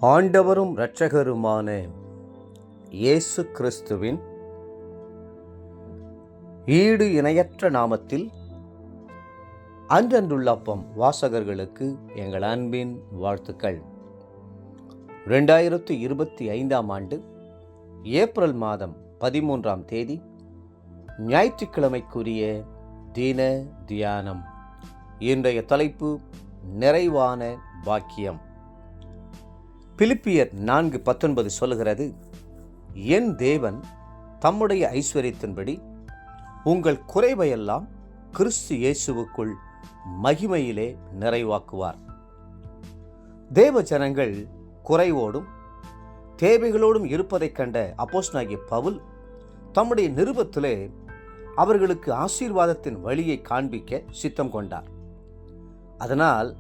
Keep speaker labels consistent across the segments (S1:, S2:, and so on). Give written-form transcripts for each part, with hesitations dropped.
S1: ஆண்டவரும் இரட்சகருமான இயேசு கிறிஸ்துவின் ஈடு இணையற்ற நாமத்தில் அன்றன்றுள்ள அப்பம் வாசகர்களுக்கு எங்கள் அன்பின் வாழ்த்துக்கள். 2025 ஆண்டு ஏப்ரல் மாதம் 13ஆம் தேதி ஞாயிற்றுக்கிழமைக்குரிய தின தியானம். இன்றைய தலைப்பு நிறைவான பாக்கியம். பிலிப்பியர் 4:19 சொல்லுகிறது, என் தேவன் தம்முடைய ஐஸ்வரியத்தின்படி உங்கள் குறைவையெல்லாம் கிறிஸ்து இயேசுவுக்குள் மகிமையிலே நிறைவாக்குவார். தேவ ஜனங்கள் குறைவோடும் தேவைகளோடும் இருப்பதைக் கண்ட அப்போஸ்தலனாகிய பவுல் தம்முடைய நிருபத்திலே அவர்களுக்கு ஆசீர்வாதத்தின் வழியை காண்பிக்க சித்தம் கொண்டார். அதனால்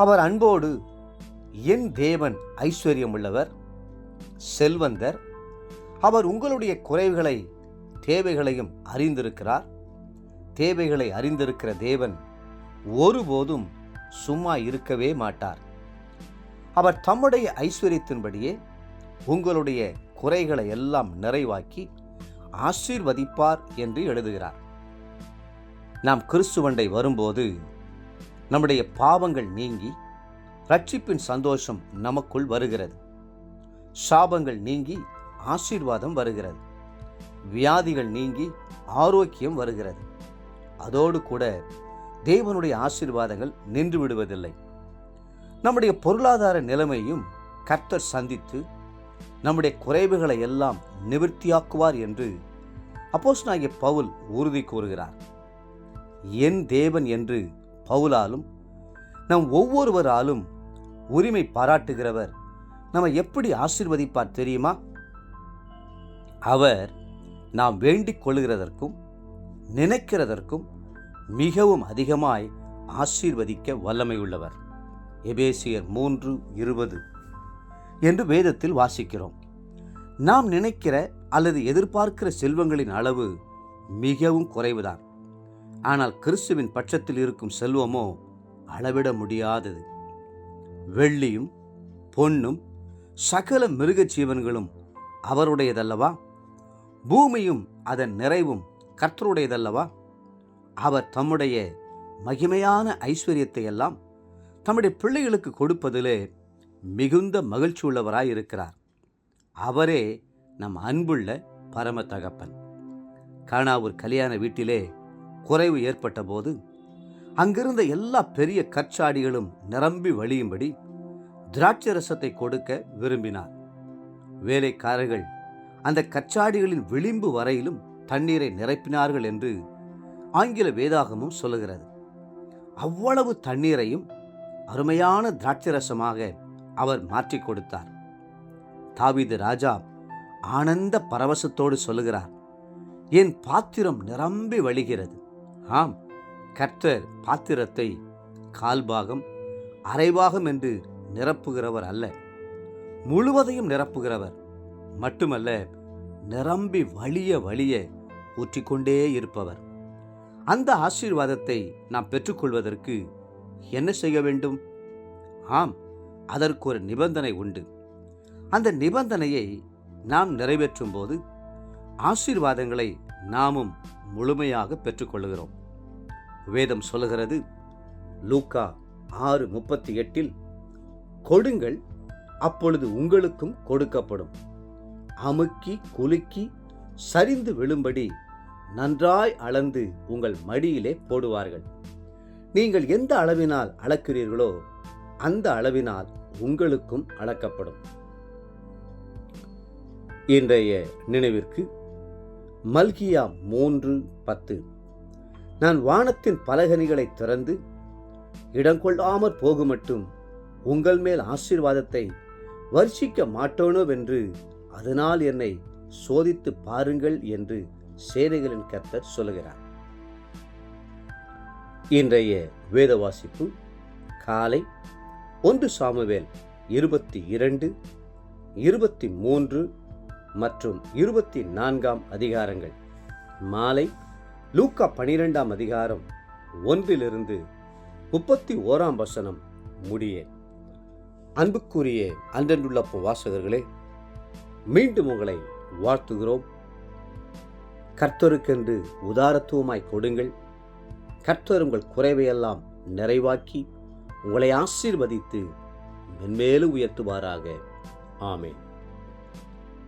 S1: அவர் அன்போடு, என் தேவன் ஐஸ்வர்யம் உள்ளவர், செல்வந்தர், அவர் உங்களுடைய குறைவுகளை தேவைகளையும் அறிந்திருக்கிறார். தேவைகளை அறிந்திருக்கிற தேவன் ஒருபோதும் சும்மா இருக்கவே மாட்டார். அவர் தம்முடைய ஐஸ்வர்யத்தின்படியே உங்களுடைய குறைகளை எல்லாம் நிறைவாக்கி ஆசீர்வதிப்பார் என்று எழுதுகிறார். நாம் கிறிஸ்துவண்டை வரும்போது நம்முடைய பாவங்கள் நீங்கி ரட்சிப்பின் சந்தோஷம் நமக்குள் வருகிறது. சாபங்கள் நீங்கி ஆசீர்வாதம் வருகிறது. வியாதிகள் நீங்கி ஆரோக்கியம் வருகிறது. அதோடு கூட தேவனுடைய ஆசீர்வாதங்கள் நின்று விடுவதில்லை. நம்முடைய பொருளாதார நிலைமையும் கர்த்தர் சந்தித்து நம்முடைய குறைவுகளை எல்லாம் நிவர்த்தியாக்குவார் என்று அப்போஸ்தலனாகிய பவுல் உறுதி கூறுகிறார். என் தேவன் என்று பவுலாலும் நம் ஒவ்வொருவராலும் உரிமை பாராட்டுகிறவர் நம்ம எப்படி ஆசீர்வதிப்பார் தெரியுமா? அவர் நாம் வேண்டிக் கொள்கிறதற்கும் நினைக்கிறதற்கும் மிகவும் அதிகமாய் ஆசீர்வதிக்க வல்லமை உள்ளவர். எபேசியர் 3:20 என்று வேதத்தில் வாசிக்கிறோம். நாம் நினைக்கிற அல்லது எதிர்பார்க்கிற செல்வங்களின் அளவு மிகவும் குறைவுதான். ஆனால் கிறிஸ்துவின் பட்சத்தில் இருக்கும் செல்வமோ அளவிட முடியாதது. வெள்ளியும் பொன்னும் சகல மிருக ஜீவன்களும் அவருடையதல்லவா? பூமியும் அதன் நிறைவும் கர்த்தருடையதல்லவா? அவர் தம்முடைய மகிமையான ஐஸ்வர்யத்தை எல்லாம் தம்முடைய பிள்ளைகளுக்கு கொடுப்பதிலே மிகுந்த மகிழ்ச்சி உள்ளவராய் இருக்கிறார். அவரே நம் அன்புள்ள பரம தகப்பன். கானாவூர் கல்யாண வீட்டிலே குறைவு ஏற்பட்ட போது அங்கிருந்த எல்லா பெரிய கற்சாடிகளும் நிரம்பி வழியும்படி திராட்சை ரசத்தை கொடுக்க விரும்பினார். வேலைக்காரர்கள் அந்த கற்சாடிகளின் விளிம்பு வரையிலும் தண்ணீரை நிரப்பினார்கள் என்று ஆங்கில வேதாகமும் சொல்லுகிறது. அவ்வளவு தண்ணீரையும் அருமையான திராட்சை ரசமாக அவர் மாற்றி கொடுத்தார். தாவீது ராஜா ஆனந்த பரவசத்தோடு சொல்லுகிறார், என் பாத்திரம் நிரம்பி வழிகிறது. ஆம், கர்த்தர் பாத்திரத்தை கால்பாகம் அரைபாகம் என்று நிரப்புகிறவர் அல்ல, முழுவதையும் நிரப்புகிறவர். மட்டுமல்ல, நிரம்பி வழிய வழிய ஊற்றிக்கொண்டே இருப்பவர். அந்த ஆசீர்வாதத்தை நாம் பெற்றுக்கொள்வதற்கு என்ன செய்ய வேண்டும்? ஆம், அதற்கு ஒரு நிபந்தனை உண்டு. அந்த நிபந்தனையை நாம் நிறைவேற்றும் போது ஆசீர்வாதங்களை நாமும் முழுமையாக பெற்றுக்கொள்கிறோம். வேதம் சொல்லுகிறது, லூக்கா 6:38, கொடுங்கள், அப்பொழுது உங்களுக்கும் கொடுக்கப்படும், அமுக்கி குலுக்கி சரிந்து விழும்படி நன்றாய் அளந்து உங்கள் மடியிலே போடுவார்கள். நீங்கள் எந்த அளவினால் அளக்கிறீர்களோ அந்த அளவினால் உங்களுக்கும் அளக்கப்படும். இன்றைய நினைவிற்கு மல்கியா 3:10, நான் வானத்தின் பலகணிகளை திறந்து இடங்கொள்ளாமற் போகுமட்டும் உங்கள் மேல் ஆசீர்வாதத்தை வர்ஷிக்க மாட்டோனோவென்று அதனால் என்னை சோதித்து பாருங்கள் என்று சேனைகளின் கர்த்தர் சொல்லுகிறார். இன்றைய வேத வாசிப்பு காலை 1 சாமுவேல் 22, 23 மற்றும் 24 அதிகாரங்கள். மாலை லூக்கா 12 அதிகாரம் 1 31 முடிய.
S2: அன்புக்குரிய அன்றென்றுள்ள வாசகர்களே, மீண்டும் உங்களை வாழ்த்துகிறோம். கர்த்தருக்கென்று உதாரத்துவமாய் கொடுங்கள். கர்த்தர் உங்கள் குறைவையெல்லாம் நிறைவாக்கி உங்களை ஆசீர்வதித்து மென்மேலும் உயர்த்துவாராக. ஆமென்.